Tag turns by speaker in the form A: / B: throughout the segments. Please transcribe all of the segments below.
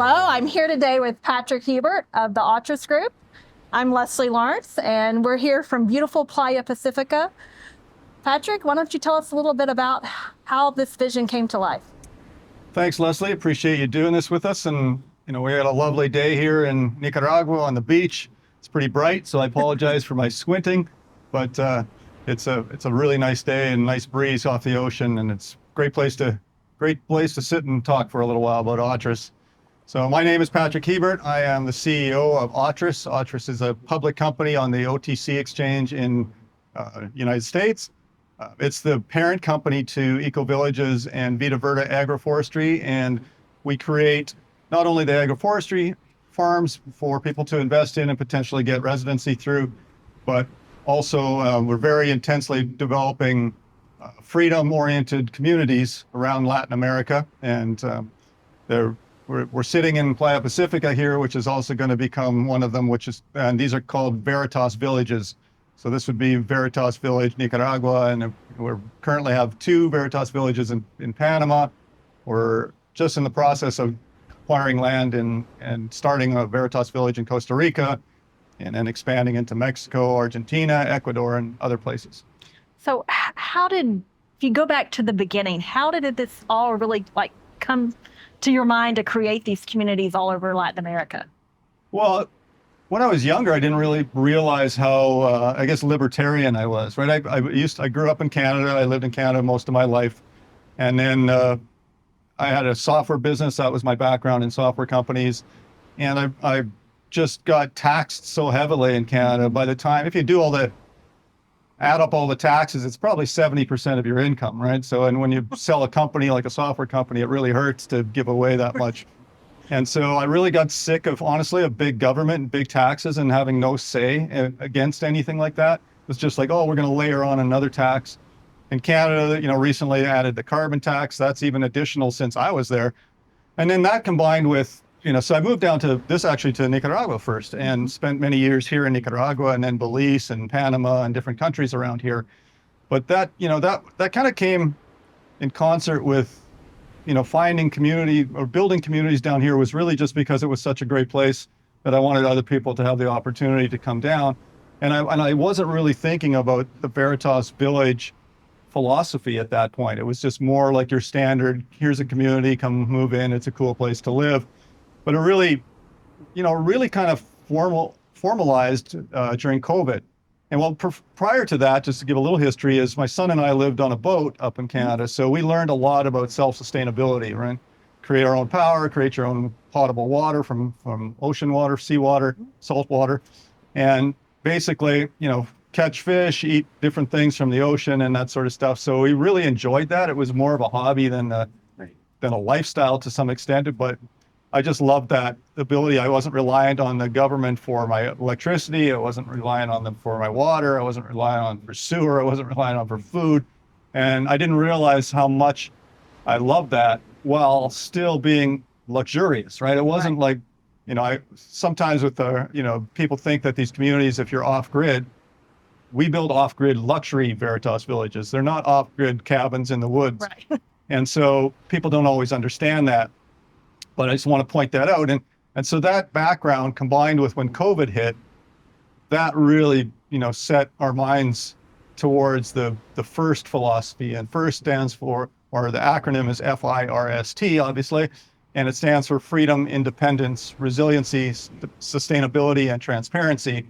A: Hello, I'm here today with Patrick Hiebert of the Autris Group. I'm Leslie Lawrence, and we're here from beautiful Playa Pacifica. Patrick, why don't you tell us a little bit about how this vision came to life?
B: Thanks, Leslie. Appreciate you doing this with us. And, we had a lovely day here in Nicaragua on the beach. It's pretty bright, so I apologize for my squinting, but it's a really nice day and nice breeze off the ocean, and it's a great place to sit and talk for a little while about Autris. So my name is Patrick Hiebert. I am the CEO of Autris. Autris is a public company on the OTC exchange in United States. It's the parent company to Eco Villages and Vita Verta Agroforestry, and we create not only the agroforestry farms for people to invest in and potentially get residency through, but also we're very intensely developing freedom-oriented communities around Latin America, and we're sitting in Playa Pacifica here, which is also going to become one of them, and these are called Veritas Villages. So this would be Veritas Village, Nicaragua, and we currently have 2 Veritas Villages in Panama. We're just in the process of acquiring land and starting a Veritas Village in Costa Rica, and then expanding into Mexico, Argentina, Ecuador, and other places.
A: So if you go back to the beginning, how did this all really come to your mind to create these communities all over Latin America?
B: Well, when I was younger, I didn't really realize how, libertarian I was, right? I grew up in Canada. I lived in Canada most of my life. And then I had a software business. That was my background in software companies. And I just got taxed so heavily in Canada. By the time, if you add up all the taxes, it's probably 70% of your income, right? So, and when you sell a company like a software company, it really hurts to give away that much. And so I really got sick of, honestly, of big government and big taxes and having no say against anything like that. It was just like, oh, we're going to layer on another tax. In Canada, recently added the carbon tax. That's even additional since I was there. And then that combined with, so I moved down to Nicaragua first and spent many years here in Nicaragua and then Belize and Panama and different countries around here. But that kind of came in concert with, finding community or building communities down here was really just because it was such a great place that I wanted other people to have the opportunity to come down. And I wasn't really thinking about the Veritas Village philosophy at that point. It was just more like your standard, here's a community, come move in, it's a cool place to live. But it really kind of formalized during COVID. And prior to that, just to give a little history, is my son and I lived on a boat up in Canada. So we learned a lot about self-sustainability, right? Create our own power, create your own potable water from ocean water, seawater, salt water, and basically, catch fish, eat different things from the ocean and that sort of stuff. So we really enjoyed that. It was more of a hobby than a lifestyle to some extent, but I just loved that ability. I wasn't reliant on the government for my electricity. I wasn't reliant on them for my water. I wasn't reliant on for sewer. I wasn't reliant on for food. And I didn't realize how much I loved that while still being luxurious, right? It wasn't like, sometimes with people think that these communities, if you're off grid, we build off-grid luxury Veritas Villages. They're not off-grid cabins in the woods.
A: Right.
B: And so people don't always understand that. But I just want to point that out. And so that background combined with when COVID hit, that really, set our minds towards the F.I.R.S.T philosophy. And F.I.R.S.T stands for, or the acronym is F.I.R.S.T, obviously. And it stands for freedom, independence, resiliency, sustainability, and transparency.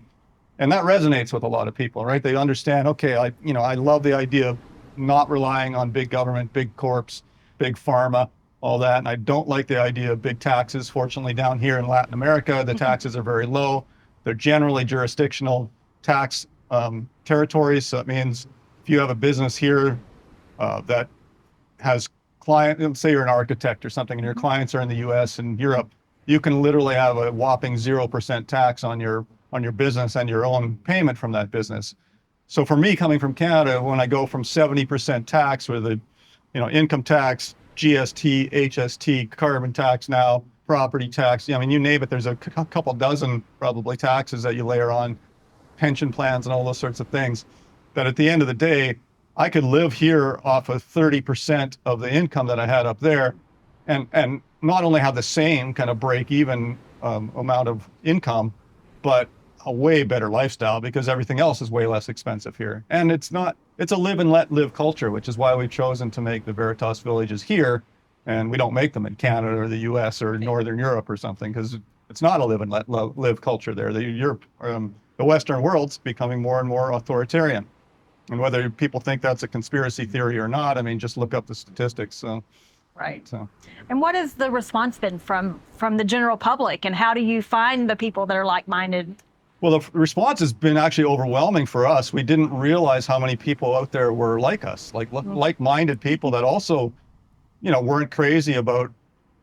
B: And that resonates with a lot of people, right? They understand, okay, I love the idea of not relying on big government, big corps, big pharma, all that. And I don't like the idea of big taxes. Fortunately, down here in Latin America, the taxes are very low. They're generally jurisdictional tax territories. So it means if you have a business here that has clients, say you're an architect or something, and your clients are in the US and Europe, you can literally have a whopping 0% tax on your business and your own payment from that business. So for me, coming from Canada, when I go from 70% tax with the, income tax, GST, HST, carbon tax now, property tax, you name it, there's a couple dozen probably taxes that you layer on, pension plans and all those sorts of things, that at the end of the day, I could live here off of 30% of the income that I had up there and not only have the same kind of break even amount of income, but a way better lifestyle because everything else is way less expensive here. And it's a live and let live culture, which is why we've chosen to make the Veritas Villages here. And we don't make them in Canada or the US or Northern Europe or something, because it's not a live and let live culture there. The Western world's becoming more and more authoritarian. And whether people think that's a conspiracy theory or not, I mean, just look up the statistics. So,
A: Right.
B: so.
A: And what has the response been from the general public, and how do you find the people that are like-minded?
B: Well, the response has been actually overwhelming for us. We didn't realize how many people out there were like us, like-minded people that also, weren't crazy about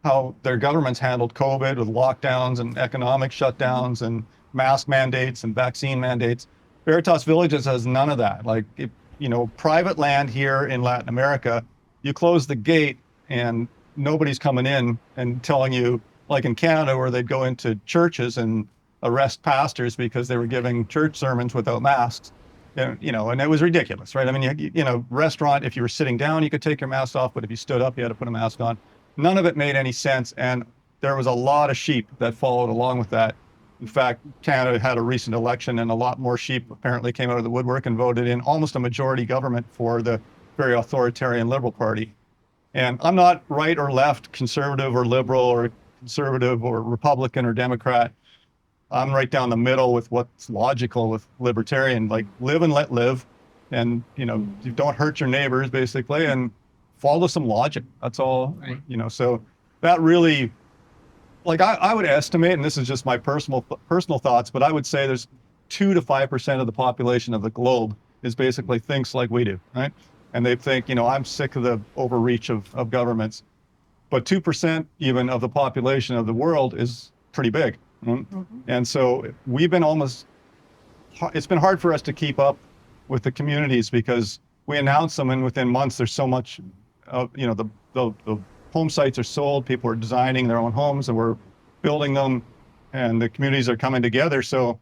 B: how their governments handled COVID with lockdowns and economic shutdowns and mask mandates and vaccine mandates. Veritas Villages has none of that. Like, private land here in Latin America, you close the gate and nobody's coming in and telling you, like in Canada, where they'd go into churches and arrest pastors because they were giving church sermons without masks. And it was ridiculous, right? I mean, restaurant, if you were sitting down, you could take your mask off, but if you stood up, you had to put a mask on. None of it made any sense. And there was a lot of sheep that followed along with that. In fact, Canada had a recent election and a lot more sheep apparently came out of the woodwork and voted in almost a majority government for the very authoritarian Liberal Party. And I'm not right or left, conservative or liberal or conservative or Republican or Democrat. I'm right down the middle with what's logical with libertarian, like live and let live. And, you don't hurt your neighbors basically, and follow some logic. That's all,
A: Right.
B: So that really, like I would estimate, and this is just my personal thoughts, but I would say there's 2 to 5% of the population of the globe is basically thinks like we do, right? And they think, I'm sick of the overreach of governments. But 2% even of the population of the world is pretty big. And so it's been hard for us to keep up with the communities because we announce them and within months there's so much of, the home sites are sold, people are designing their own homes and we're building them and the communities are coming together. So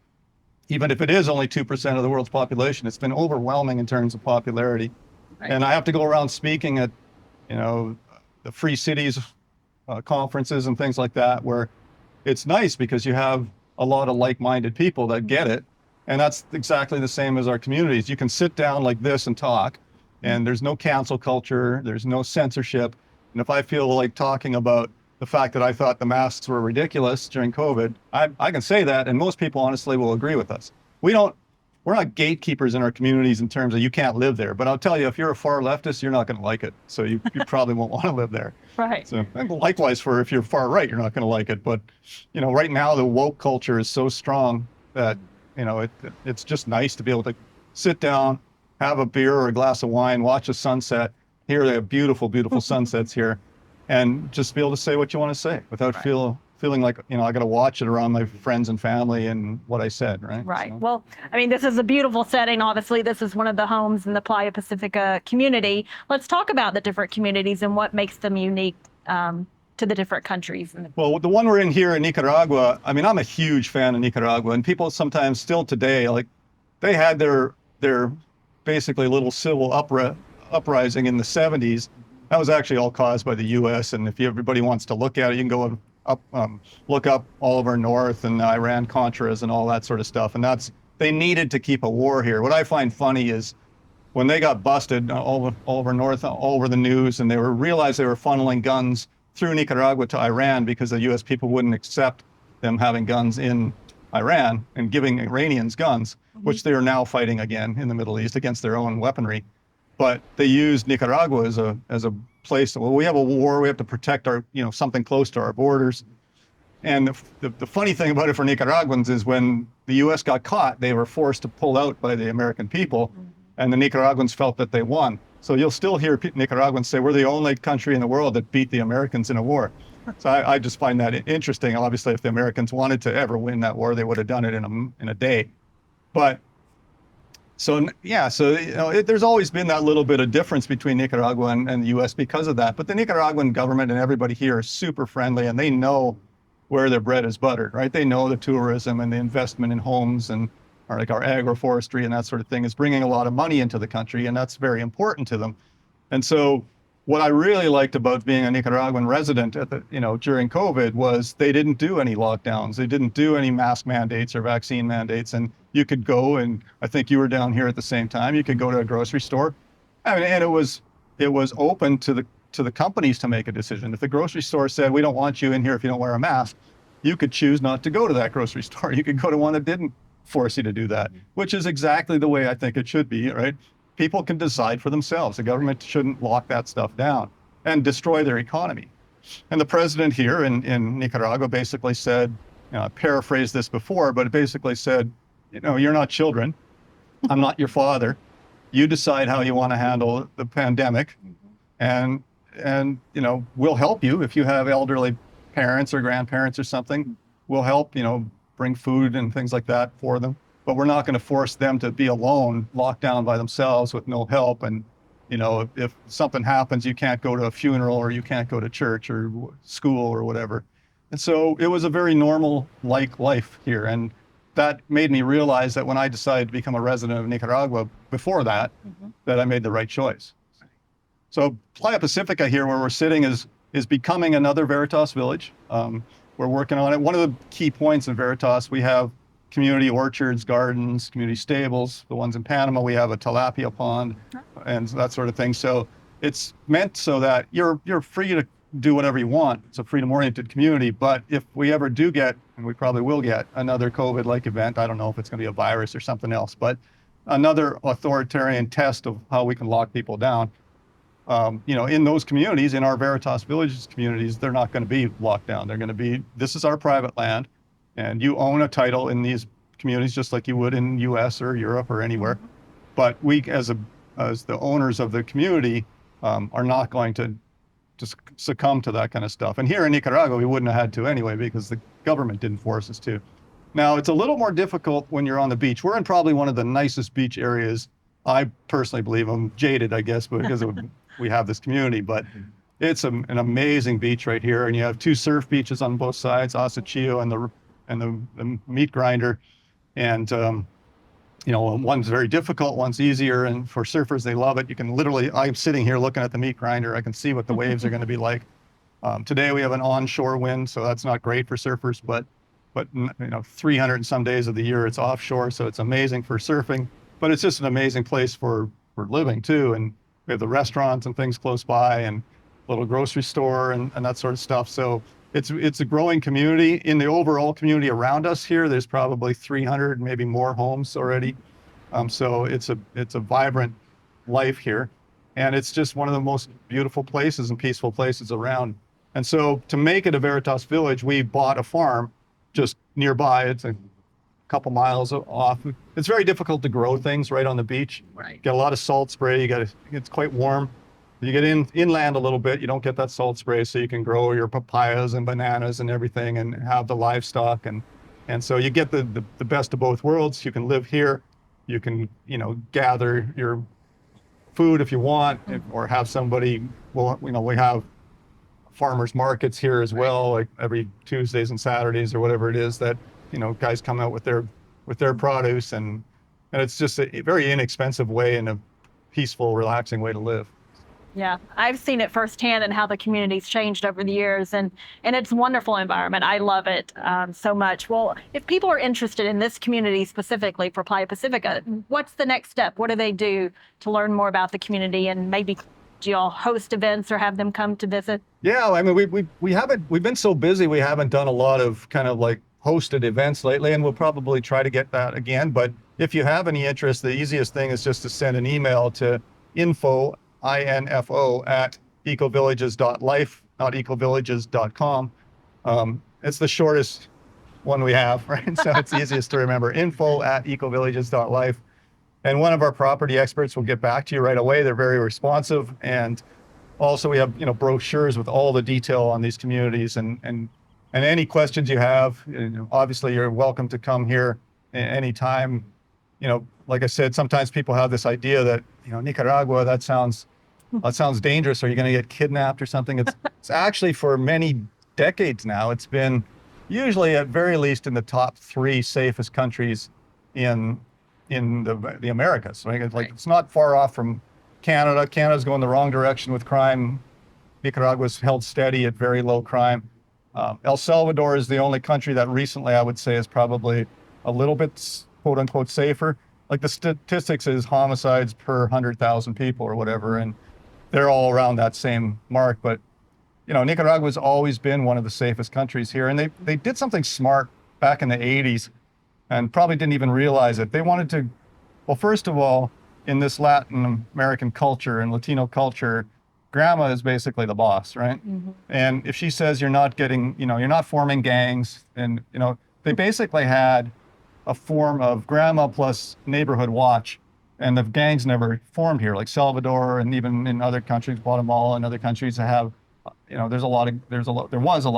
B: even if it is only 2% of the world's population, it's been overwhelming in terms of popularity.
A: Right.
B: And I have to go around speaking at, the Free Cities conferences and things like that, where it's nice because you have a lot of like-minded people that get it. And that's exactly the same as our communities. You can sit down like this and talk, and there's no cancel culture, there's no censorship. And if I feel like talking about the fact that I thought the masks were ridiculous during COVID, I can say that, and most people honestly will agree with us. We're not gatekeepers in our communities in terms of you can't live there. But I'll tell you, if you're a far leftist, you're not going to like it. So you probably won't want to live there.
A: Right.
B: So likewise, if you're far right, you're not going to like it. But, right now the woke culture is so strong that, it's just nice to be able to sit down, have a beer or a glass of wine, watch a sunset. Here they have beautiful, beautiful sunsets here, and just be able to say what you want to say without feeling like, I got to watch it around my friends and family and what I said, right?
A: Right.
B: So.
A: Well, I mean, this is a beautiful setting. Obviously, this is one of the homes in the Playa Pacifica community. Let's talk about the different communities and what makes them unique to the different countries.
B: Well, the one we're in here in Nicaragua, I mean, I'm a huge fan of Nicaragua, and people sometimes still today, like, they had their basically little civil uprising in the 70s. That was actually all caused by the U.S. And if everybody wants to look at it, you can go up, look up Oliver North and Iran Contras and all that sort of stuff. And they needed to keep a war here. What I find funny is when they got busted, Oliver North, all over the news, and they realized they were funneling guns through Nicaragua to Iran because the U.S. people wouldn't accept them having guns in Iran and giving Iranians guns, which they are now fighting again in the Middle East against their own weaponry. But they used Nicaragua as a place. Well, we have a war. We have to protect our, something close to our borders. And the funny thing about it for Nicaraguans is when the U.S. got caught, they were forced to pull out by the American people, and the Nicaraguans felt that they won. So you'll still hear Nicaraguans say, we're the only country in the world that beat the Americans in a war. So I just find that interesting. Obviously, if the Americans wanted to ever win that war, they would have done it in a day. But there's always been that little bit of difference between Nicaragua and the U.S. because of that. But the Nicaraguan government and everybody here are super friendly, and they know where their bread is buttered, right? They know the tourism and the investment in homes and our agroforestry and that sort of thing is bringing a lot of money into the country, and that's very important to them. And so what I really liked about being a Nicaraguan resident at the, during COVID was they didn't do any lockdowns. They didn't do any mask mandates or vaccine mandates. And you could go, and I think you were down here at the same time. You could go to a grocery store. I mean, and it was open to the companies to make a decision. If the grocery store said, we don't want you in here if you don't wear a mask, you could choose not to go to that grocery store. You could go to one that didn't force you to do that, which is exactly the way I think it should be, right? People can decide for themselves. The government shouldn't lock that stuff down and destroy their economy. And the president here in Nicaragua basically said, I paraphrased this before, but it basically said, you're not children. I'm not your father. You decide how you want to handle the pandemic. And we'll help you if you have elderly parents or grandparents or something. We'll help, bring food and things like that for them. But we're not going to force them to be alone, locked down by themselves with no help. And, if something happens, you can't go to a funeral or you can't go to church or school or whatever. And so it was a very normal life here. And that made me realize that when I decided to become a resident of Nicaragua before that, that I made the right choice. So Playa Pacifica here, where we're sitting, is becoming another Veritas Village. We're working on it. One of the key points in Veritas, we have community orchards, gardens, community stables. The ones in Panama, we have a tilapia pond and that sort of thing. So it's meant so that you're free to do whatever you want. It's a freedom-oriented community. But if we ever do get, and we probably will get, another COVID-like event, I don't know if it's going to be a virus or something else, but another authoritarian test of how we can lock people down, in those communities, in our Veritas Villages communities, they're not going to be locked down. They're going to be, this is our private land, and you own a title in these communities just like you would in US or Europe or anywhere. But we, as the owners of the community, are not going to just succumb to that kind of stuff. And here in Nicaragua, we wouldn't have had to anyway because the government didn't force us to. Now, it's a little more difficult when you're on the beach. We're in probably one of the nicest beach areas. I personally believe, I'm jaded, I guess, because we have this community, but it's an amazing beach right here. And you have two surf beaches on both sides, Asachio and the meat grinder. And, one's very difficult, one's easier. And for surfers, they love it. You can literally, I'm sitting here looking at the meat grinder. I can see what the waves are going to be like. Today we have an onshore wind, so that's not great for surfers, but 300 and some days of the year it's offshore. So it's amazing for surfing, but it's just an amazing place for living too. And we have the restaurants and things close by and a little grocery store and that sort of stuff. So it's a growing community. In the overall community around us here, there's probably 300, maybe more homes already. So it's a vibrant life here. And it's just one of the most beautiful places and peaceful places around. And so to make it a Veritas Village, we bought a farm just nearby. It's a couple miles off. It's very difficult to grow things right on the beach.
A: Right.
B: Get a lot of salt spray. It's quite warm. You get inland a little bit, you don't get that salt spray, so you can grow your papayas and bananas and everything and have the livestock. And so you get the best of both worlds. You can live here. You can, gather your food if you want, or have somebody, we have farmers markets here as well, like every Tuesdays and Saturdays or whatever it is that, guys come out with their produce, and it's just a very inexpensive way and a peaceful, relaxing way to live.
A: Yeah, I've seen it firsthand and how the community's changed over the years, and it's a wonderful environment. I love it so much. Well, if people are interested in this community specifically for Playa Pacifica, what's the next step? What do they do to learn more about the community, and maybe do y'all host events or have them come to visit?
B: Yeah, I mean, we've been so busy, we haven't done a lot of kind of like hosted events lately, and we'll probably try to get that again. But if you have any interest, the easiest thing is just to send an email to info at ecovillages.life, not ecovillages.com. It's the shortest one we have, right? So it's easiest to remember, info at ecovillages.life. And one of our property experts will get back to you right away. They're very responsive. And also we have, brochures with all the detail on these communities, and any questions you have, obviously you're welcome to come here anytime. Like I said, sometimes people have this idea that, Nicaragua, that sounds dangerous. Are you going to get kidnapped or something? It's actually, for many decades now, it's been usually at very least in the top 3 safest countries in the Americas. Right? It's not far off from Canada. Canada's going the wrong direction with crime. Nicaragua's held steady at very low crime. El Salvador is the only country that recently, I would say, is probably a little bit, quote unquote, safer. Like the statistics is homicides per 100,000 people or whatever, and they're all around that same mark. But, Nicaragua's always been one of the safest countries here. And they did something smart back in the 80s and probably didn't even realize it. They wanted to, well, first of all, in this Latin American culture and Latino culture, grandma is basically the boss, right? Mm-hmm. And if she says you're not getting, you're not forming gangs, and, they basically had a form of grandma plus neighborhood watch, and the gangs never formed here, like Salvador and even in other countries, Guatemala and other countries that have, there was a lot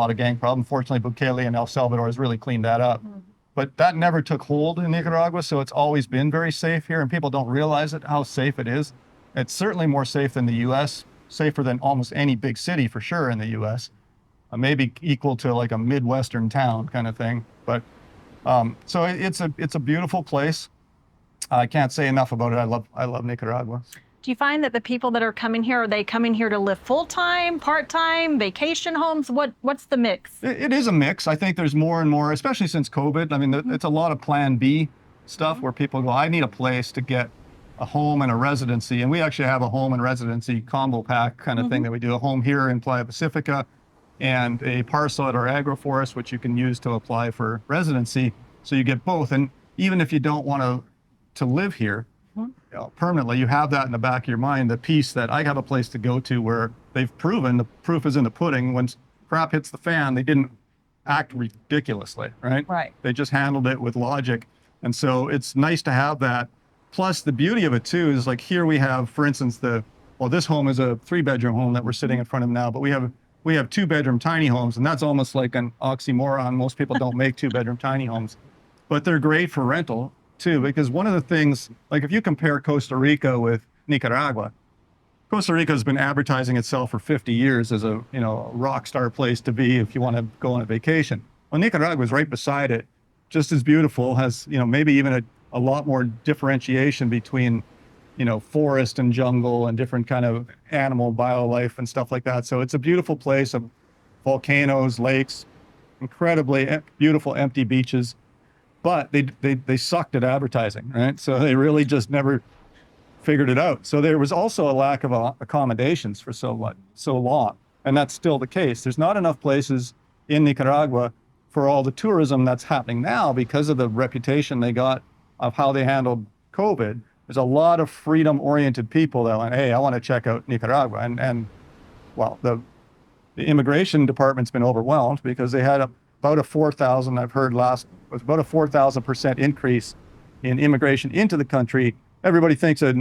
B: of gang problem. Fortunately, Bukele and El Salvador has really cleaned that up. Mm-hmm. But that never took hold in Nicaragua, so it's always been very safe here, and people don't realize it, how safe it is. It's certainly more safe than the U.S., safer than almost any big city for sure in the U.S., maybe equal to like a Midwestern town kind of thing. But so it's a beautiful place. I can't say enough about it. I love Nicaragua.
A: Do you find that the people that are coming here, are they coming here to live full-time, part-time, vacation homes? What's the mix?
B: It is a mix. I think there's more and more, especially since COVID. I mean, it's a lot of Plan B stuff where people go, I need a place to get a home and a residency. And we actually have a home and residency combo pack kind of thing that we do. A home here in Playa Pacifica and a parcel at our agroforest, which you can use to apply for residency. So you get both. And even if you don't want to live here, permanently, you have that in the back of your mind, the piece that I have a place to go to where they've proven, the proof is in the pudding, when crap hits the fan, they didn't act ridiculously, right?
A: Right.
B: They just handled it with logic. And so it's nice to have that. Plus the beauty of it too is like here we have, for instance, this home is a 3-bedroom home that we're sitting in front of now, but we have 2-bedroom tiny homes, and that's almost like an oxymoron. Most people don't make 2-bedroom tiny homes, but they're great for rental too, because one of the things, like if you compare Costa Rica with Nicaragua, Costa Rica has been advertising itself for 50 years as a rock star place to be if you want to go on a vacation. Well, Nicaragua is right beside it, just as beautiful, has maybe even a lot more differentiation between forest and jungle and different kind of animal biolife and stuff like that. So it's a beautiful place of volcanoes, lakes, incredibly beautiful empty beaches. But they sucked at advertising, right? So they really just never figured it out. So there was also a lack of accommodations for so long, and that's still the case. There's not enough places in Nicaragua for all the tourism that's happening now because of the reputation they got of how they handled COVID. There's a lot of freedom-oriented people that went, hey, I want to check out Nicaragua, and the immigration department's been overwhelmed because they had about a 4,000, I've heard last, was about a 4,000% increase in immigration into the country. Everybody thinks that,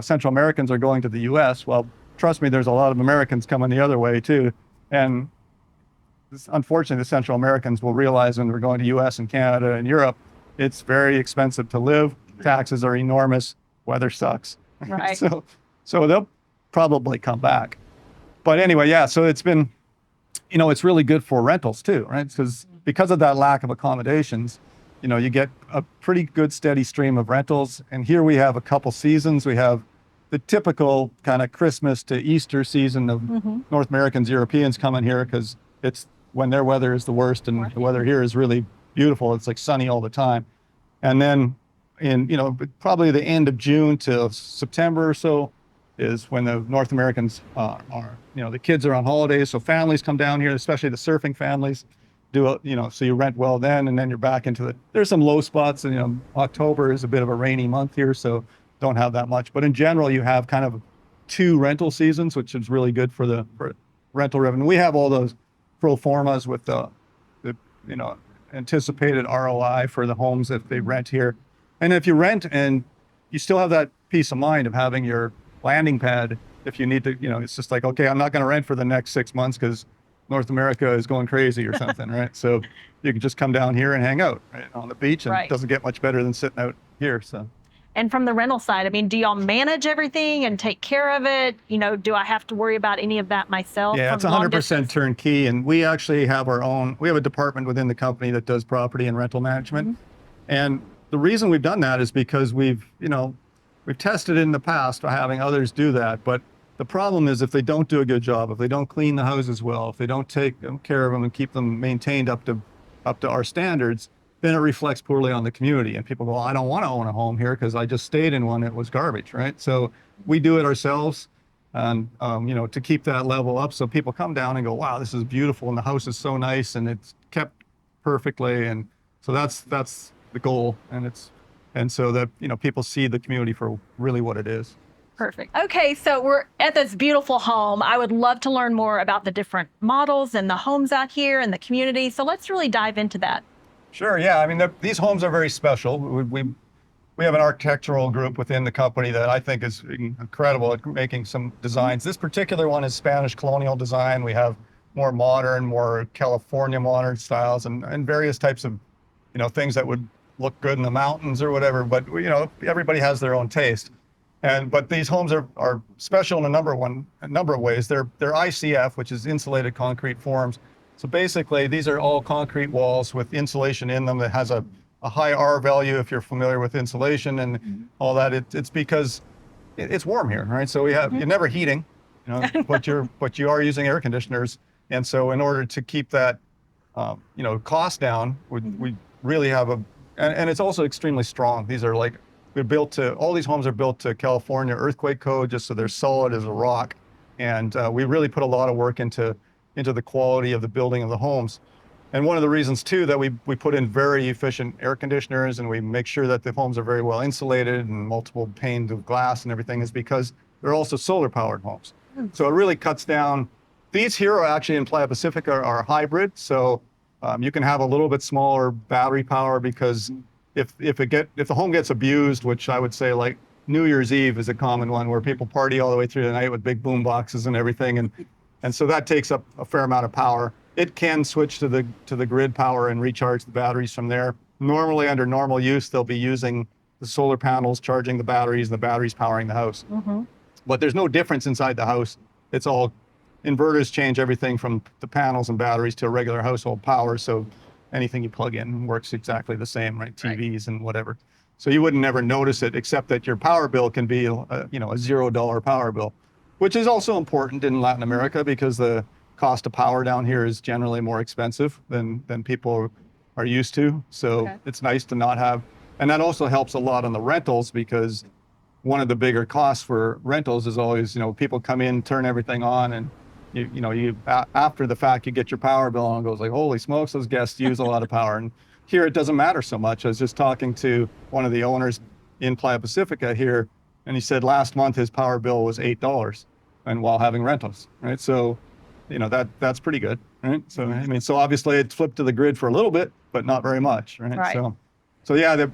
B: Central Americans are going to the U.S. Well, trust me, there's a lot of Americans coming the other way too. And unfortunately, the Central Americans will realize when we're going to U.S. and Canada and Europe, it's very expensive to live. Taxes are enormous. Weather sucks.
A: Right.
B: So they'll probably come back. But anyway, yeah, so it's been, it's really good for rentals too, right? Because of that lack of accommodations, you get a pretty good steady stream of rentals. And here we have a couple seasons. We have the typical kind of Christmas to Easter season of North Americans, Europeans coming here because it's when their weather is the worst, and the weather here is really beautiful. It's like sunny all the time. And then in, probably the end of June to September or so is when the North Americans are, the kids are on holidays. So families come down here, especially the surfing families, so you rent well then, and then you're back into there's some low spots, and, October is a bit of a rainy month here, so don't have that much. But in general, you have kind of 2 rental seasons, which is really good for rental revenue. We have all those pro formas with the anticipated ROI for the homes that they rent here. And if you rent and you still have that peace of mind of having your landing pad, if you need to, it's just like, okay, I'm not going to rent for the next 6 months because North America is going crazy or something, right? So you can just come down here and hang out right on the beach, and it doesn't get much better than sitting out here. So.
A: And from the rental side, I mean, do y'all manage everything and take care of it? Do I have to worry about any of that myself?
B: Yeah, it's 100% turnkey. And we actually have we have a department within the company that does property and rental management. And the reason we've done that is because we've, we've tested it in the past by having others do that. But the problem is if they don't do a good job, if they don't clean the houses well, if they don't take care of them and keep them maintained up to our standards, then it reflects poorly on the community. And people go, well, I don't want to own a home here because I just stayed in one that was garbage, right? So we do it ourselves, and to keep that level up, so people come down and go, wow, this is beautiful, and the house is so nice, and it's kept perfectly, and so that's the goal, and so that people see the community for really what it is.
A: Perfect. Okay, so we're at this beautiful home. I would love to learn more about the different models and the homes out here and the community. So let's really dive into that.
B: Sure. Yeah. I mean, these homes are very special. We have an architectural group within the company that I think is incredible at making some designs. This particular one is Spanish colonial design. We have more modern, more California modern styles, and various types of things that would look good in the mountains or whatever. But everybody has their own taste. But these homes are special in a number of ways. They're ICF, which is insulated concrete forms. So basically, these are all concrete walls with insulation in them that has a high R value, if you're familiar with insulation and all that. It's because it's warm here, right? So you're never heating, but you are using air conditioners. And so in order to keep that, cost down, we really have and it's also extremely strong. These are all these homes are built to California earthquake code, just so they're solid as a rock. And we really put a lot of work into the quality of the building of the homes. And one of the reasons too that we put in very efficient air conditioners, and we make sure that the homes are very well insulated and multiple panes of glass and everything, is because they're also solar powered homes. So it really cuts down. These here are actually in Playa Pacifica are hybrid. So you can have a little bit smaller battery power, because if the home gets abused, which I would say like New Year's Eve is a common one where people party all the way through the night with big boom boxes and everything. And so that takes up a fair amount of power. It can switch to the grid power and recharge the batteries from there. Normally, under normal use, they'll be using the solar panels, charging the batteries, and the batteries powering the house. Mm-hmm. But there's no difference inside the house. It's all inverters change everything from the panels and batteries to a regular household power. So anything you plug in works exactly the same, right? TVs and whatever. So you wouldn't never notice it, except that your power bill can be a $0 power bill, which is also important in Latin America because the cost of power down here is generally more expensive than people are used to. So It's nice to not have, and that also helps a lot on the rentals, because one of the bigger costs for rentals is always, people come in, turn everything on, and after the fact, you get your power bill and it goes like, holy smokes, those guests use a lot of power. And here it doesn't matter so much. I was just talking to one of the owners in Playa Pacifica here, and he said last month his power bill was $8, and while having rentals, right? So that's pretty good, right? So so obviously it flipped to the grid for a little bit, but not very much, right? So yeah,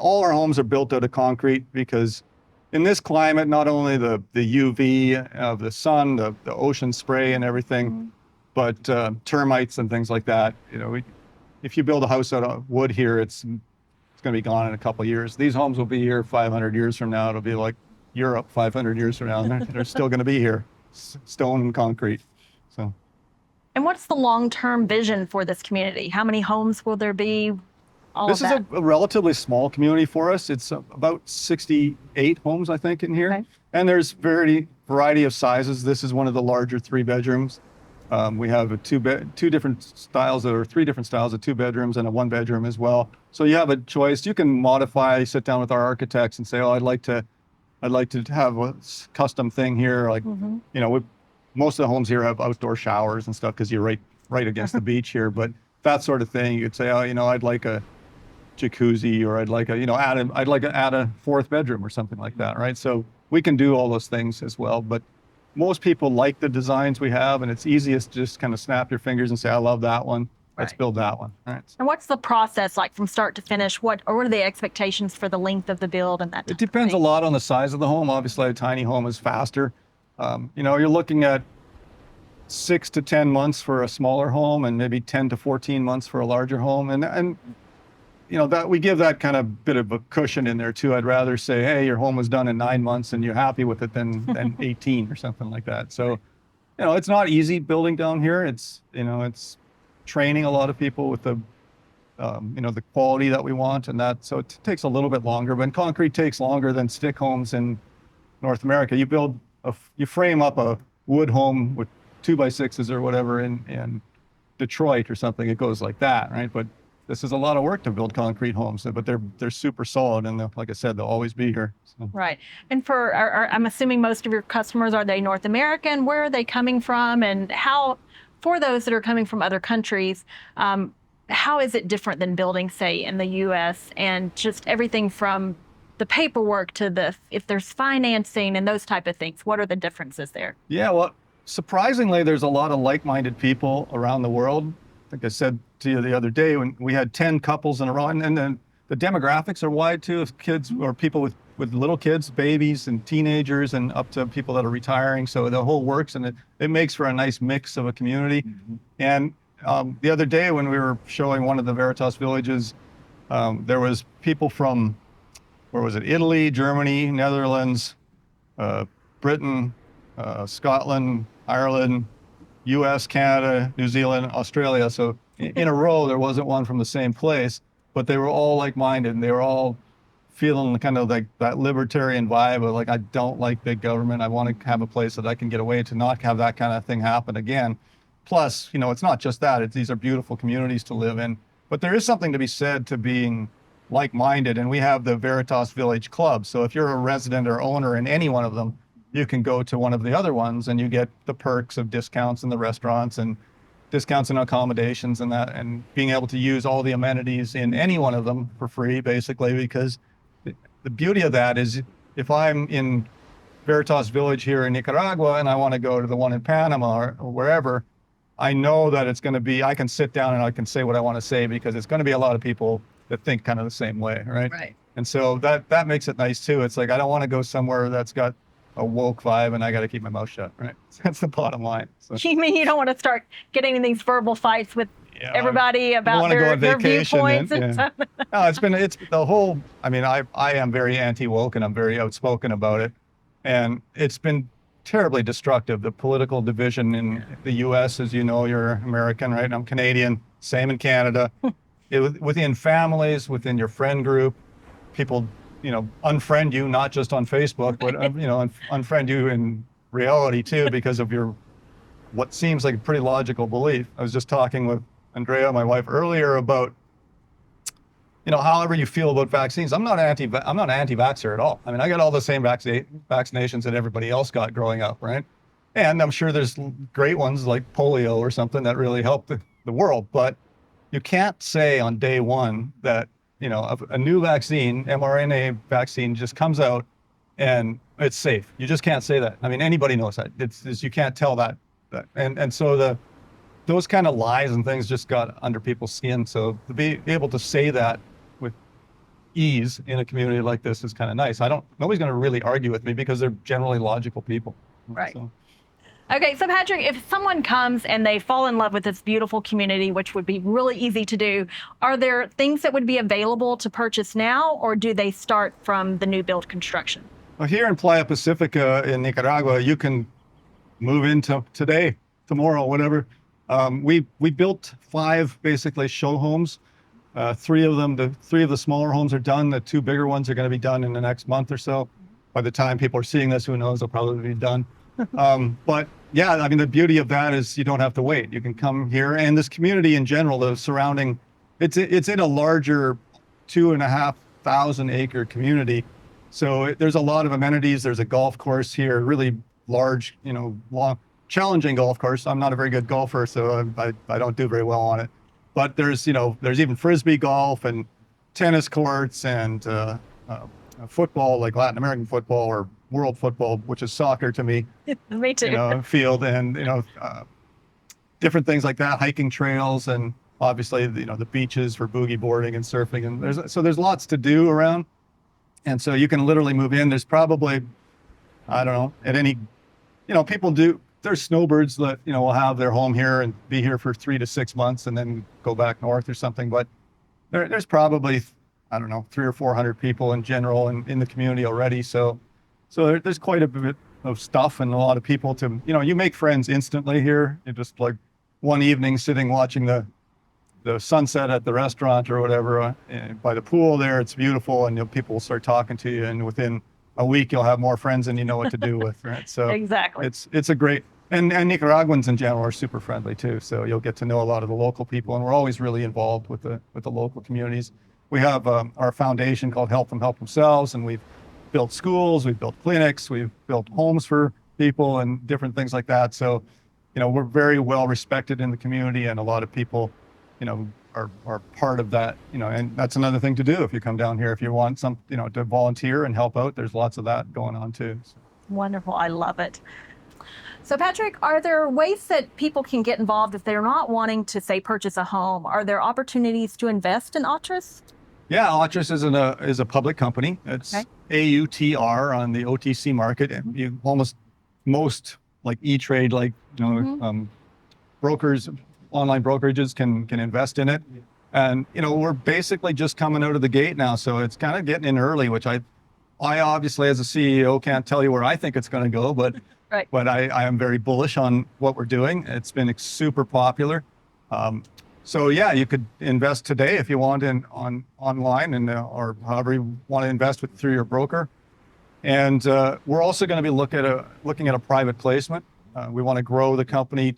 B: all our homes are built out of concrete, because in this climate, not only the UV of the sun, the ocean spray and everything, but termites and things like that. If you build a house out of wood here, it's going to be gone in a couple of years. These homes will be here 500 years from now. It'll be like Europe 500 years from now, and they're still going to be here, stone and concrete. So.
A: And what's the long-term vision for this community? How many homes will there be?
B: This is a relatively small community for us. It's about 68 homes, I think, in here. Okay. And there's variety of sizes. This is one of the larger 3 bedrooms. We have three different styles of 2 bedrooms and a 1 bedroom as well. So you have a choice. You can modify, sit down with our architects and say, oh, I'd like to have a custom thing here. Like, most of the homes here have outdoor showers and stuff because you're right against the beach here. But that sort of thing, you could say, oh, I'd like a jacuzzi, or I'd like add a 4th bedroom or something like that, right? So we can do all those things as well. But most people like the designs we have, and it's easiest to just kind of snap your fingers and say, I love that one. Let's build that one. Right.
A: And what's the process like from start to finish? What are the expectations for the length of the build and that?
B: It depends a lot on the size of the home. Obviously, a tiny home is faster. You're looking at 6 to 10 months for a smaller home, and maybe 10 to 14 months for a larger home. And that we give that kind of bit of a cushion in there too. I'd rather say, hey, your home was done in 9 months and you're happy with it than 18 or something like that. So, it's not easy building down here. It's training a lot of people with the the quality that we want, and that, so it takes a little bit longer. But concrete takes longer than stick homes in North America. You frame up a wood home with 2x6s or whatever in Detroit or something. It goes like that, right? But this is a lot of work to build concrete homes, but they're super solid, and like I said, they'll always be here. So.
A: Right. And I'm assuming most of your customers, are they North American? Where are they coming from? And how, for those that are coming from other countries, how is it different than building, say, in the U.S. and just everything from the paperwork to if there's financing and those type of things? What are the differences there?
B: Yeah, well, surprisingly, there's a lot of like-minded people around the world. I think I said to you the other day when we had 10 couples in a row, and then the demographics are wide too, of kids or people with little kids, babies and teenagers, and up to people that are retiring. So the whole works, and it makes for a nice mix of a community. Mm-hmm. And the other day when we were showing one of the Veritas Villages, there was people from, where was it? Italy, Germany, Netherlands, Britain, Scotland, Ireland, US, Canada, New Zealand, Australia. So in a row, there wasn't one from the same place, but they were all like-minded, and they were all feeling kind of like that libertarian vibe of like, I don't like big government. I want to have a place that I can get away to not have that kind of thing happen again. Plus, it's not just that. These are beautiful communities to live in, but there is something to be said to being like-minded. And we have the Veritas Village Club. So if you're a resident or owner in any one of them, you can go to one of the other ones and you get the perks of discounts in the restaurants and discounts in accommodations and that, and being able to use all the amenities in any one of them for free, basically, because the beauty of that is if I'm in Veritas Village here in Nicaragua and I want to go to the one in Panama or wherever, I know that it's going to be, I can sit down and I can say what I want to say, because it's going to be a lot of people that think kind of the same way, right?
A: Right.
B: And so that makes it nice too. It's like, I don't want to go somewhere that's got a woke vibe and I got to keep my mouth shut, right? That's the bottom line. So,
A: You mean you don't want to start getting in these verbal fights with everybody about their viewpoints and stuff?
B: No, it's the whole, I am very anti-woke and I'm very outspoken about it. And it's been terribly destructive. The political division in the US, as you know, you're American, right? I'm Canadian, same in Canada. Within families, within your friend group, people, unfriend you, not just on Facebook, but, unfriend you in reality too, because of what seems like a pretty logical belief. I was just talking with Andrea, my wife, earlier about, however you feel about vaccines. I'm not anti-vaxxer at all. I got all the same vaccinations that everybody else got growing up, right? And I'm sure there's great ones like polio or something that really helped the world. But you can't say on day one that, a new vaccine, mRNA vaccine, just comes out and it's safe. You just can't say that. Anybody knows that. You can't tell that. And so those kind of lies and things just got under people's skin. So to be able to say that with ease in a community like this is kind of nice. Nobody's going to really argue with me because they're generally logical people.
A: Right.
B: So.
A: Okay, so Patrick, if someone comes and they fall in love with this beautiful community, which would be really easy to do, are there things that would be available to purchase now, or do they start from the new build construction?
B: Well, here in Playa Pacifica in Nicaragua, you can move into today, tomorrow, whatever. We built 5 basically show homes. 3 of the smaller homes are done. The 2 bigger ones are going to be done in the next month or so. By the time people are seeing this, who knows, they'll probably be done. But yeah, the beauty of that is you don't have to wait. You can come here, and this community in general, the surrounding, it's in a larger 2,500 acre community. So there's a lot of amenities. There's a golf course here, really large, long, challenging golf course. I'm not a very good golfer, so I don't do very well on it. But there's even Frisbee golf and tennis courts and football, like Latin American football or world football, which is soccer to me.
A: Me too.
B: Field and, different things like that, hiking trails, and obviously, the beaches for boogie boarding and surfing. And there's lots to do around. And so you can literally move in. There's probably, I don't know, at any, people do, there's snowbirds that, will have their home here and be here for 3 to 6 months and then go back north or something. But there's probably, I don't know, 300 or 400 people in general in the community already. So there's quite a bit of stuff and a lot of people to, you make friends instantly here. You're just like one evening sitting watching the the sunset at the restaurant or whatever by the pool there. It's beautiful, and people will start talking to you, and within a week you'll have more friends than you know what to do with, right? So
A: Exactly.
B: it's a great, and Nicaraguans in general are super friendly too. So you'll get to know a lot of the local people, and we're always really involved with the local communities. We have our foundation called Help Them Help Themselves, and we've built schools, we've built clinics, we've built homes for people and different things like that. So, we're very well respected in the community, and a lot of people, are part of that, and that's another thing to do if you come down here. If you want to volunteer and help out, there's lots of that going on too. So.
A: Wonderful. I love it. So Patrick, are there ways that people can get involved if they're not wanting to, say, purchase a home? Are there opportunities to invest in Autris?
B: Yeah, Autris is a public company. It's
A: Okay.
B: AUTR on the OTC market, and most like E-Trade, brokers, online brokerages can invest in it. And we're basically just coming out of the gate now, so it's kind of getting in early, which I obviously as a CEO can't tell you where I think it's going to go, but
A: Right.
B: but I am very bullish on what we're doing. It's been super popular. So yeah, you could invest today if you want online, and or however you want to invest through your broker. And we're also going to be looking at a private placement. We want to grow the company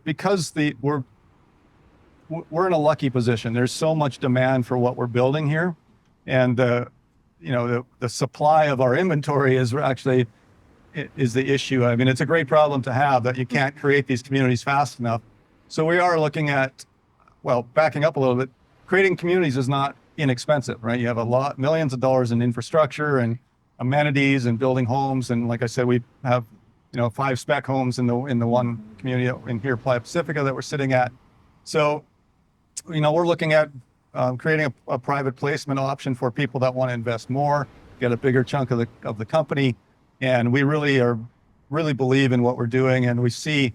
B: because we're in a lucky position. There's so much demand for what we're building here, and the supply of our inventory is the issue. I mean, it's a great problem to have that you can't create these communities fast enough. So we are looking at, backing up a little bit, creating communities is not inexpensive, right? You have millions of dollars in infrastructure and amenities and building homes. And like I said, we have, 5 spec homes in the one community in here, Playa Pacifica, that we're sitting at. So, we're looking at creating a private placement option for people that want to invest more, get a bigger chunk of the company. And we really believe in what we're doing. And we see,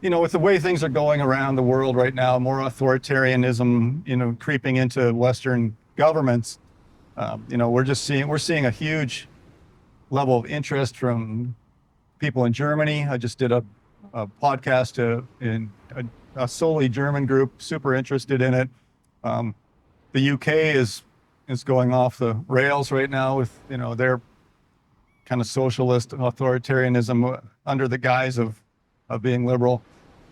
B: with the way things are going around the world right now, more authoritarianism, creeping into Western governments. We're seeing a huge level of interest from people in Germany. I just did a podcast in a solely German group, super interested in it. The UK is going off the rails right now with, their kind of socialist authoritarianism under the guise of being liberal,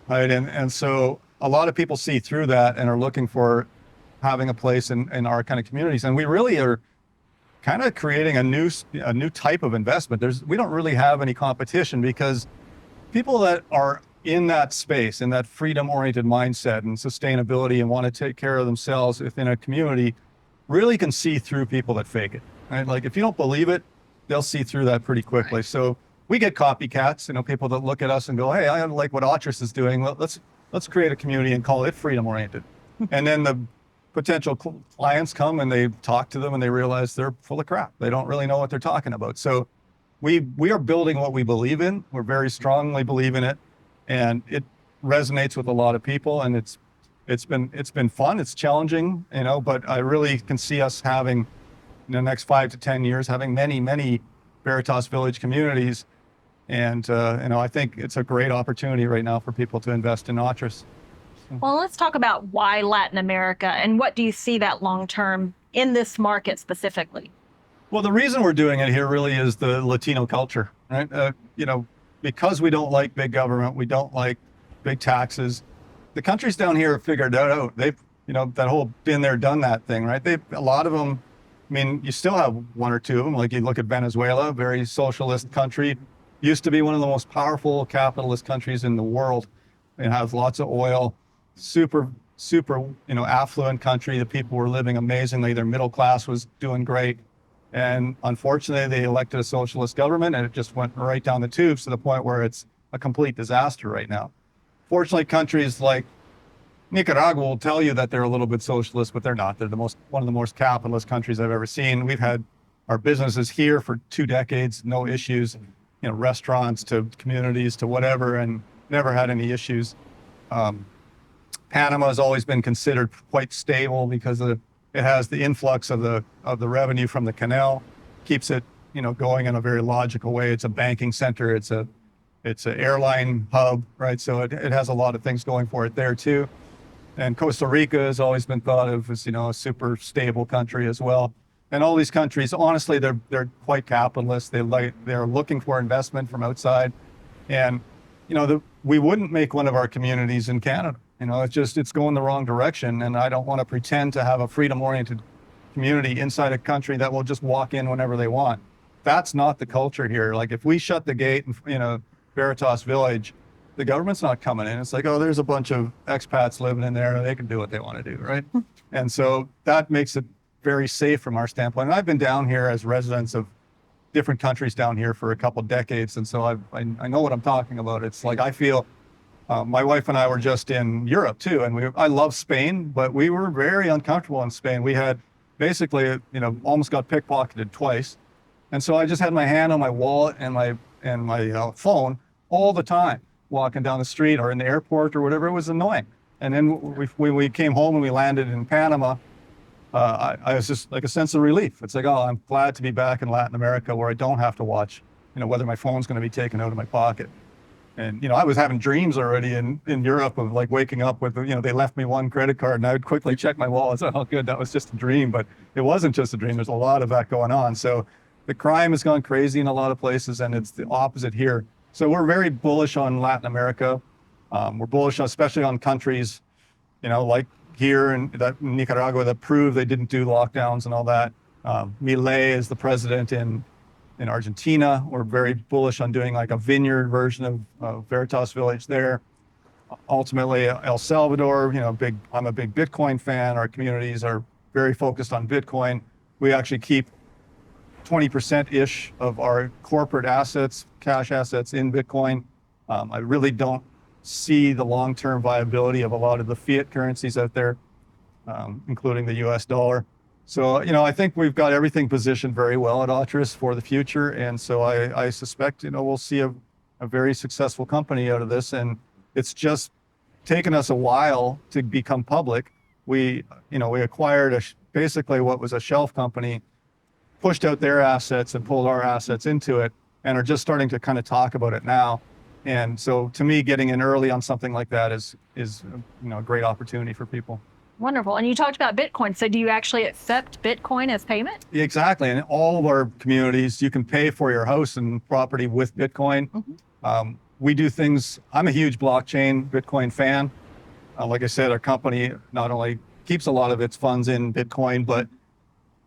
B: right? And so a lot of people see through that and are looking for having a place in our kind of communities. And we really are kind of creating a new type of investment. We don't really have any competition, because people that are in that space, in that freedom-oriented mindset and sustainability, and want to take care of themselves within a community, really can see through people that fake it, right? Like, if you don't believe it, they'll see through that pretty quickly. Right. So we get copycats, people that look at us and go, "Hey, I like what Autris is doing. Let's create a community and call it freedom-oriented." And then the potential clients come and they talk to them and they realize they're full of crap. They don't really know what they're talking about. So we are building what we believe in. We're very strongly believe in it, and it resonates with a lot of people. And it's been fun. It's challenging, but I really can see us having, in the next 5 to 10 years, having many Veritas Village communities. And I think it's a great opportunity right now for people to invest in Autris.
A: Well, let's talk about why Latin America, and what do you see that long term in this market specifically?
B: Well, the reason we're doing it here really is the Latino culture, right? Because we don't like big government, we don't like big taxes. The countries down here have figured that out. They've, that whole been there, done that thing, right? A lot of them, I mean, you still have one or two of them. Like, you look at Venezuela, very socialist country, used to be one of the most powerful capitalist countries in the world. It has lots of oil, super, affluent country. The people were living amazingly. Their middle class was doing great. And unfortunately, they elected a socialist government, and it just went right down the tubes to the point where it's a complete disaster right now. Fortunately, countries like Nicaragua will tell you that they're a little bit socialist, but they're not. They're one of the most capitalist countries I've ever seen. We've had our businesses here for 2 decades, no issues, restaurants to communities to whatever, and never had any issues. Panama has always been considered quite stable because it has the influx of the revenue from the canal, keeps it going in a very logical way. It's a banking center. It's an airline hub, right? So it has a lot of things going for it there too. And Costa Rica has always been thought of as, a super stable country as well. And all these countries, honestly, they're quite capitalist. They're looking for investment from outside. And, we wouldn't make one of our communities in Canada. It's going the wrong direction. And I don't want to pretend to have a freedom-oriented community inside a country that will just walk in whenever they want. That's not the culture here. Like if we shut the gate in, Veritas Village, the government's not coming in. It's like, oh, there's a bunch of expats living in there. They can do what they want to do, right? And so that makes it very safe from our standpoint. And I've been down here as residents of different countries down here for a couple decades. And so I know what I'm talking about. It's like, I feel, my wife and I were just in Europe too. And I love Spain, but we were very uncomfortable in Spain. We had basically, almost got pickpocketed twice. And so I just had my hand on my wallet and my phone all the time, walking down the street or in the airport or whatever. It was annoying. And then when we came home and we landed in Panama, I was just like a sense of relief. It's like, oh, I'm glad to be back in Latin America where I don't have to watch, whether my phone's going to be taken out of my pocket. And, I was having dreams already in Europe of like waking up with, they left me one credit card and I would quickly check my wallet. So, oh, good, that was just a dream. But it wasn't just a dream. There's a lot of that going on. So the crime has gone crazy in a lot of places and it's the opposite here. So we're very bullish on Latin America. We're bullish, especially on countries, like here in Nicaragua that proved they didn't do lockdowns and all that. Milei is the president in Argentina. We're very bullish on doing like a vineyard version of Veritas Village there. Ultimately, El Salvador, I'm a big Bitcoin fan. Our communities are very focused on Bitcoin. We actually keep 20%-ish of our corporate assets, cash assets in Bitcoin. I really don't see the long-term viability of a lot of the fiat currencies out there, including the US dollar. So, I think we've got everything positioned very well at Autris for the future. And so I suspect, we'll see a very successful company out of this. And it's just taken us a while to become public. We acquired basically what was a shelf company, pushed out their assets and pulled our assets into it, and are just starting to kind of talk about it now. And so to me, getting in early on something like that is a great opportunity for people.
A: Wonderful. And you talked about Bitcoin. So do you actually accept Bitcoin as payment?
B: Exactly. In all of our communities, you can pay for your house and property with Bitcoin. Mm-hmm. We do things, I'm a huge blockchain Bitcoin fan. Like I said, our company not only keeps a lot of its funds in Bitcoin, but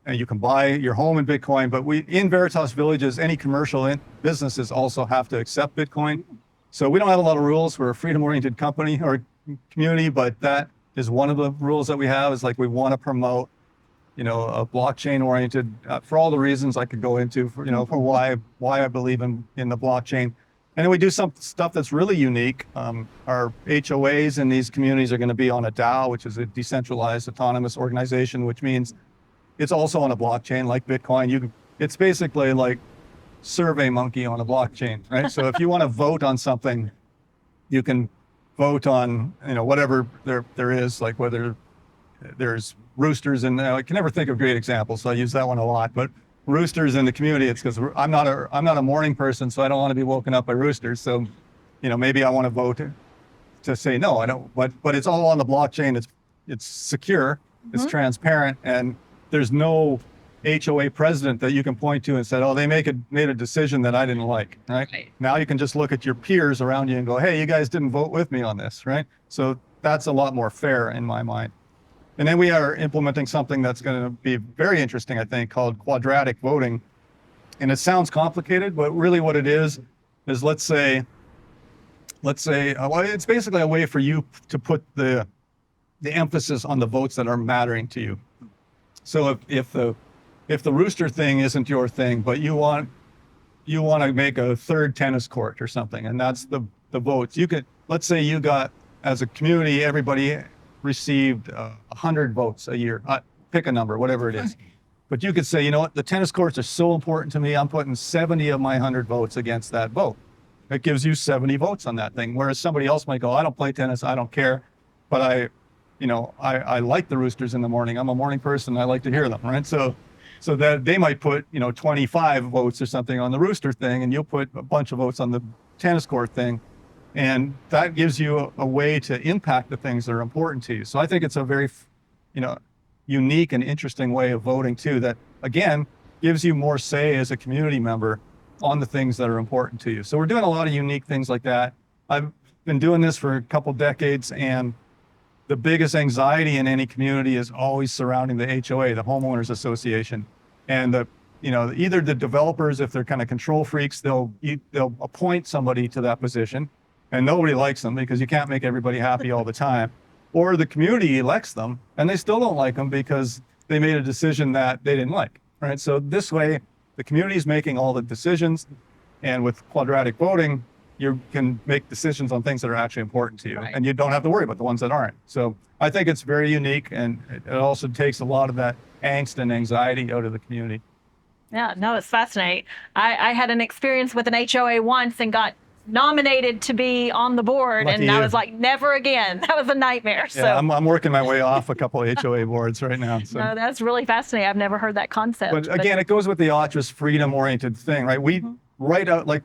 B: you can buy your home in Bitcoin. But in Veritas Villages, any commercial businesses also have to accept Bitcoin. So we don't have a lot of rules. We're a freedom-oriented company or community, but that is one of the rules that we have, is like we want to promote, a blockchain-oriented, for all the reasons I could go into, for why I believe in the blockchain. And then we do some stuff that's really unique. Our HOAs in these communities are going to be on a DAO, which is a decentralized autonomous organization, which means it's also on a blockchain like Bitcoin. It's basically like SurveyMonkey on a blockchain, right? So if you want to vote on something, you can vote on, whatever there is, like whether there's roosters, and I can never think of great examples, so I use that one a lot. But roosters in the community, it's because I'm not a morning person, so I don't want to be woken up by roosters. So, maybe I want to vote to say no, I don't. But it's all on the blockchain. It's secure, it's transparent, and there's no HOA president that you can point to and said, oh, they made a decision that I didn't like, right? Now you can just look at your peers around you and go, hey, you guys didn't vote with me on this, right? So that's a lot more fair in my mind. And then we are implementing something that's going to be very interesting, I think, called quadratic voting. And it sounds complicated, but really what it is let's say, well, it's basically a way for you to put the emphasis on the votes that are mattering to you. So if the rooster thing isn't your thing, but you want to make a third tennis court or something, and that's the votes, let's say you got, as a community, everybody received 100 votes a year. Pick a number, whatever it is. But you could say, you know what, the tennis courts are so important to me, I'm putting 70 of my 100 votes against that vote. It gives you 70 votes on that thing. Whereas somebody else might go, I don't play tennis, I don't care, but I like the roosters in the morning. I'm a morning person, I like to hear them, right? So that they might put, 25 votes or something on the rooster thing, and you'll put a bunch of votes on the tennis court thing. And that gives you a way to impact the things that are important to you. So I think it's a very, unique and interesting way of voting too, that again, gives you more say as a community member on the things that are important to you. So we're doing a lot of unique things like that. I've been doing this for a couple decades, and the biggest anxiety in any community is always surrounding the HOA, the homeowners association. And either the developers, if they're kind of control freaks, they'll appoint somebody to that position, and nobody likes them because you can't make everybody happy all the time. Or the community elects them and they still don't like them because they made a decision that they didn't like, right? So this way, the community is making all the decisions, and with quadratic voting, you can make decisions on things that are actually important to you,
A: Right.
B: and you don't have to worry about the ones that aren't. So I think it's very unique, and it also takes a lot of that angst and anxiety out of the community.
A: Yeah, no, it's fascinating. I had an experience with an HOA once and got nominated to be on the board,
B: Lucky
A: and I
B: you.
A: was like, never again. That was a nightmare.
B: Yeah,
A: So
B: I'm working my way off a couple of HOA boards right now. So.
A: no, that's really fascinating. I've never heard that concept.
B: But again, it goes with the Autris freedom-oriented thing, right? We write out, like,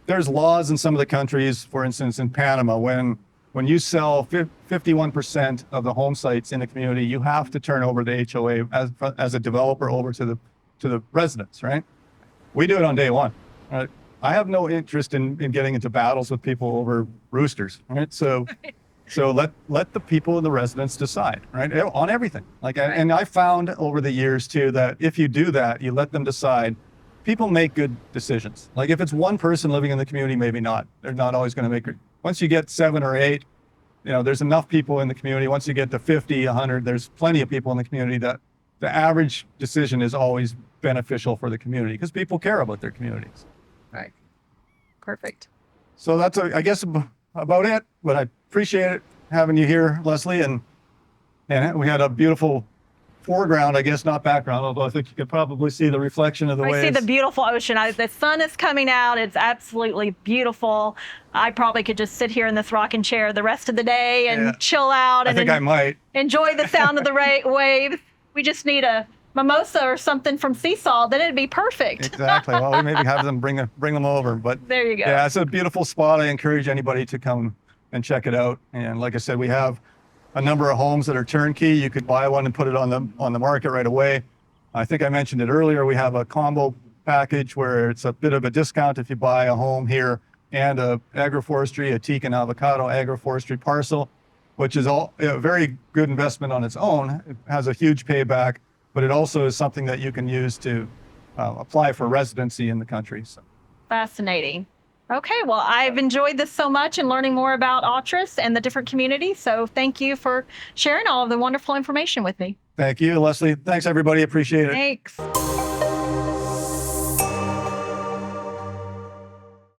B: there's laws in some of the countries, for instance, in Panama, when you sell 51% of the home sites in the community, you have to turn over the HOA as a developer over to the residents, right? We do it on day one, right? I have no interest in getting into battles with people over roosters, right? So let the people and the residents decide, right? On everything. And I found over the years too, that if you do that, you let them decide, people make good decisions. Like if it's one person living in the community, maybe not. They're not always going to make it. Once you get 7 or 8, there's enough people in the community. Once you get to 50, 100, there's plenty of people in the community that the average decision is always beneficial for the community because people care about their communities.
A: Right. Perfect.
B: So that's, I guess, about it. But I appreciate it having you here, Leslie. And we had a beautiful foreground, I guess, not background, although I think you could probably see the reflection of the waves.
A: I see the beautiful ocean. The sun is coming out. It's absolutely beautiful. I probably could just sit here in this rocking chair the rest of the day and chill out.
B: I think I might.
A: Enjoy the sound of the waves. We just need a mimosa or something from Seesaw, then it'd be perfect.
B: Exactly. Well, we maybe have them bring them over. But
A: there you go.
B: Yeah, it's a beautiful spot. I encourage anybody to come and check it out. And like I said, we have a number of homes that are turnkey. You could buy one and put it on the market right away. I think I mentioned it earlier. We have a combo package where it's a bit of a discount if you buy a home here and a agroforestry, a teak and avocado agroforestry parcel, which is a very good investment on its own. It has a huge payback, but it also is something that you can use to apply for residency in the country. So.
A: Fascinating. Okay, well, I've enjoyed this so much and learning more about Autris and the different communities. So thank you for sharing all of the wonderful information with me.
B: Thank you, Leslie. Thanks, everybody. Appreciate it.
A: Thanks.